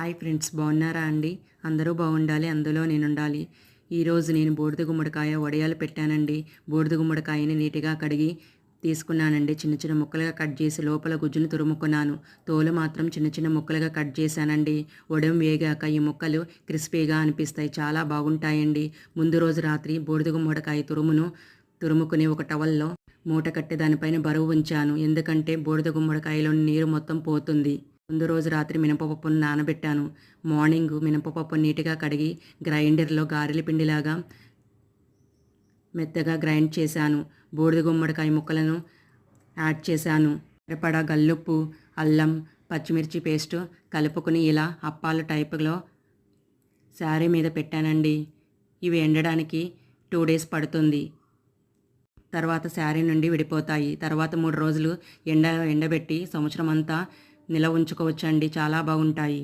Hi friends, బాగున్నారా అండి? అందరూ బాగుండాలి, అందులో నేనుండాలి. ఈరోజు నేను బూడిద గుమ్మడికాయ వడియాలు పెట్టానండి. బూడిద గుమ్మడికాయని నీట్గా కడిగి తీసుకున్నానండి. చిన్న చిన్న ముక్కలుగా కట్ చేసి లోపల గుజ్జును తురుముకున్నాను. తోలు మాత్రం చిన్న చిన్న ముక్కలుగా కట్ చేశానండి. వడియం వేగాక ఈ ముక్కలు క్రిస్పీగా అనిపిస్తాయి, చాలా బాగుంటాయండి. ముందు రోజు రాత్రి బూడిద గుమ్మడికాయ తురుముకుని ఒక టవల్లో మూట కట్టి దానిపైన బరువు ఉంచాను. ఎందుకంటే బూడిద గుమ్మడికాయలోని నీరు మొత్తం పోతుంది. ముందు రోజు రాత్రి మినపపప్పును నానబెట్టాను. మార్నింగ్ మినపపప్పు నీట్గా కడిగి గ్రైండర్లో గారెల పిండిలాగా మెత్తగా గ్రైండ్ చేశాను. బూడిద గుమ్మడికాయ ముక్కలను యాడ్ చేశాను. సరిపడా గల్లుప్పు, అల్లం, పచ్చిమిర్చి పేస్టు కలుపుకుని ఇలా అప్పాల టైపులో శారీ మీద పెట్టానండి. ఇవి ఎండడానికి 2 days పడుతుంది. తర్వాత శారీ నుండి విడిపోతాయి. తర్వాత 3 రోజులు ఎండబెట్టి సంవత్సరం అంతా నిలవ ఉంచుకోవచ్చండి. చాలా బాగుంటాయి.